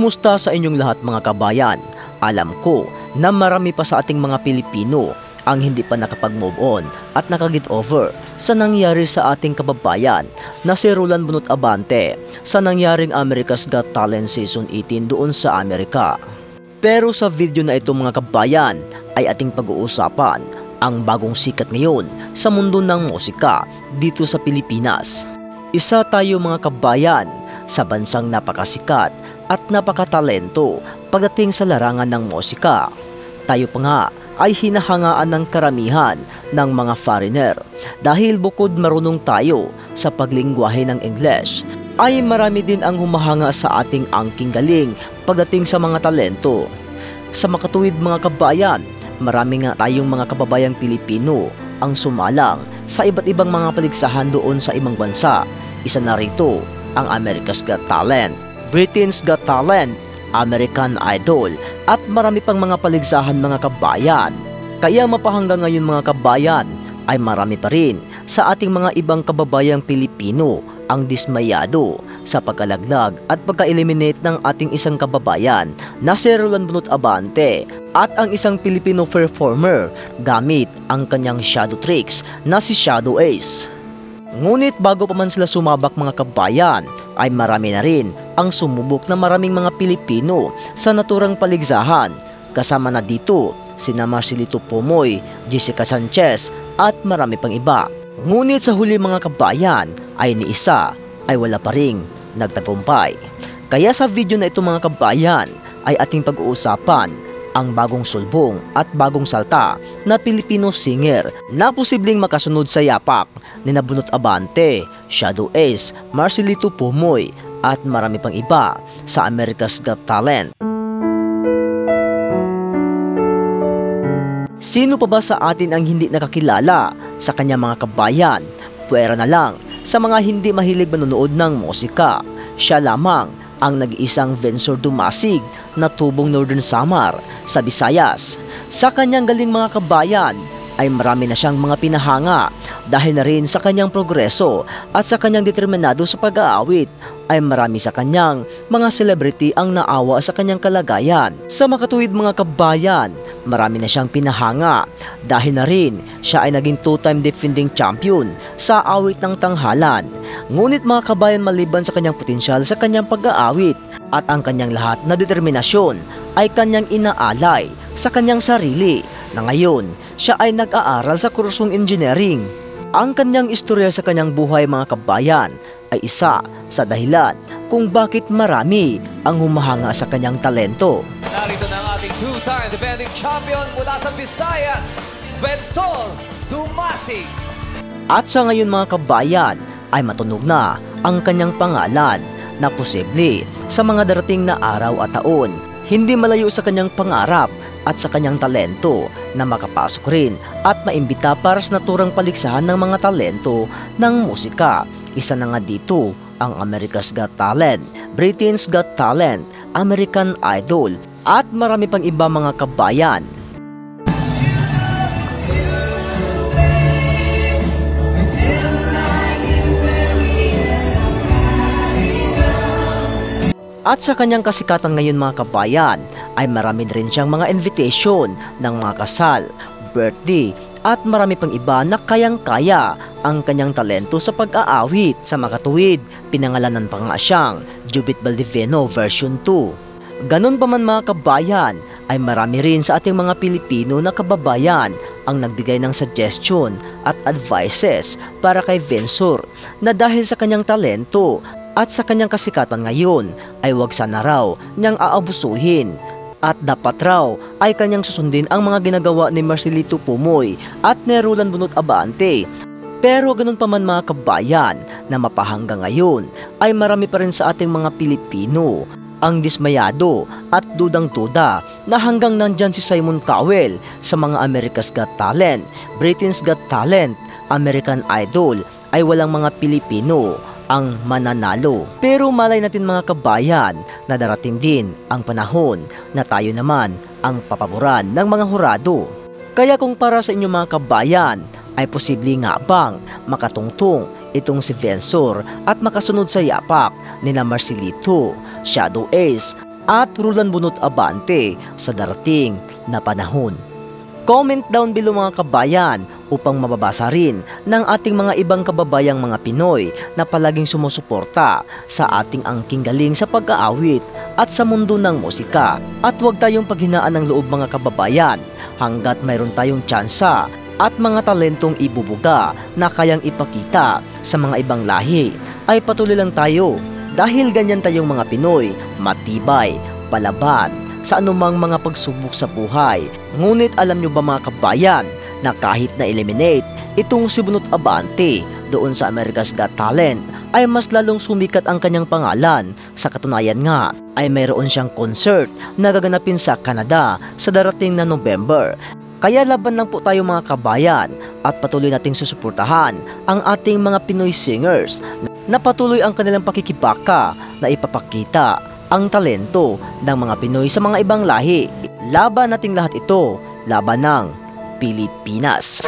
Kumusta sa inyong lahat mga kabayan? Alam ko na marami pa sa ating mga Pilipino ang hindi pa nakapag-move on at nakaget over sa nangyari sa ating kababayan na si Roland Bunot Abante sa nangyaring America's Got Talent Season 18 doon sa Amerika. Pero sa video na ito mga kabayan ay ating pag-uusapan ang bagong sikat ngayon sa mundo ng musika dito sa Pilipinas. Isa tayo mga kabayan sa bansang napakasikat at napakatalento pagdating sa larangan ng musika. Tayo pa nga ay hinahangaan ng karamihan ng mga foreigner dahil bukod marunong tayo sa paglingwahe ng English, ay marami din ang humahanga sa ating angking galing pagdating sa mga talento. Sa makatuwid mga kabayan, marami nga tayong mga kababayang Pilipino ang sumalang sa iba't ibang mga paligsahan doon sa ibang bansa. Isa na rito ang America's Got Talent, Britain's Got Talent, American Idol, at marami pang mga paligsahan mga kabayan. Kaya mapahanggang ngayon mga kabayan ay marami pa rin sa ating mga ibang kababayang Pilipino ang dismayado sa pagkalaglag at pagka-eliminate ng ating isang kababayan na si Roland Bunot Abante at ang isang Filipino performer gamit ang kanyang shadow tricks na si Shadow Ace. Ngunit bago pa man sila sumabak mga kabayan ay marami na rin ang sumubok na maraming mga Pilipino sa naturang paligsahan. Kasama na dito sina Marcelito Pomoy, Jessica Sanchez at marami pang iba. Ngunit sa huli mga kabayan ay ni isa ay wala pa ring nagtagumpay. Kaya sa video na ito mga kabayan ay ating pag-uusapan ang bagong sulbong at bagong salta na Filipino singer na posibleng makasunod sa yapak ni Bunot Abante, Shadow Ace, Marcelito Pomoy at marami pang iba sa America's Got Talent. Sino pa ba sa atin ang hindi nakakilala sa kanyang mga kabayan? Puwera na lang sa mga hindi mahilig manonood ng musika. Siya lamang ang nag-iisang Vencor Dumasig na tubong Northern Samar sa Visayas. Sa kanyang galing mga kabayan ay marami na siyang mga pinahanga dahil na rin sa kanyang progreso at sa kanyang determinado sa pag-aawit ay marami sa kanyang mga celebrity ang naawa sa kanyang kalagayan. Sa makatuwid mga kabayan, marami na siyang pinahanga dahil na rin siya ay naging two-time defending champion sa awit ng tanghalan. Ngunit mga kabayan, maliban sa kanyang potensyal sa kanyang pag-aawit at ang kanyang lahat na determinasyon ay kanyang inaalay sa kanyang sarili na ngayon siya ay nag-aaral sa kursong engineering. Ang kanyang istorya sa kanyang buhay mga kabayan ay isa sa dahilan kung bakit marami ang humahanga sa kanyang talento. Narito na ang ating two-time defending champion mula sa Visayas, Vencor Dumasig. At sa ngayon mga kabayan ay matunog na ang kanyang pangalan na posible sa mga darating na araw at taon. Hindi malayo sa kanyang pangarap at sa kanyang talento na makapasok rin at maimbita para sa naturang paligsahan ng mga talento ng musika. Isa na nga dito ang America's Got Talent, Britain's Got Talent, American Idol at marami pang iba mga kabayan. At sa kanyang kasikatan ngayon mga kabayan ay marami rin siyang mga invitation ng mga kasal, birthday at marami pang iba na kayang-kaya ang kanyang talento sa pag-aawit. Sa makatuwid, pinangalanan pa nga siyang Jubit Baldiveno version 2. Ganon pa man mga kabayan ay marami rin sa ating mga Pilipino na kababayan ang nagbigay ng suggestion at advices para kay Vencor na dahil sa kanyang talento at sa kanyang kasikatan ngayon ay wag sana raw niyang aabusuhin at dapat raw ay kanyang susundin ang mga ginagawa ni Marcelito Pomoy at ni Roland Bunot Abante. Pero ganun pa man mga kabayan na mapahanggang ngayon ay marami pa rin sa ating mga Pilipino ang dismayado at dudang-duda na hanggang nandyan si Simon Cowell sa mga America's Got Talent, Britain's Got Talent, American Idol ay walang mga Pilipino ang mananalo. Pero malay natin mga kabayan na darating din ang panahon na tayo naman ang papaboran ng mga hurado. Kaya kung para sa inyo mga kabayan ay posible nga bang makatungtong itong si Vencor at makasunod sa yapak ni na Marcelito, Shadow Ace at Rulan Bunot Abante sa darating na panahon. Comment down below mga kabayan upang mababasa rin ng ating mga ibang kababayang mga Pinoy na palaging sumusuporta sa ating angking galing sa pag-aawit at sa mundo ng musika. At huwag tayong paghinaan ng loob mga kababayan hanggat mayroon tayong tsansa at mga talentong ibubuga na kayang ipakita sa mga ibang lahi, ay patuloy lang tayo dahil ganyan tayong mga Pinoy, matibay, palaban sa anumang mga pagsubok sa buhay. Ngunit alam nyo ba mga kabayan na kahit na-eliminate itong si Bunot Abante doon sa America's Got Talent, ay mas lalong sumikat ang kanyang pangalan. Sa katunayan nga ay mayroon siyang concert na gaganapin sa Canada sa darating na November. Kaya laban lang po tayo mga kabayan at patuloy nating susuportahan ang ating mga Pinoy singers na patuloy ang kanilang pakikibaka na ipapakita ang talento ng mga Pinoy sa mga ibang lahi. Laban nating lahat ito, laban ng Pilipinas.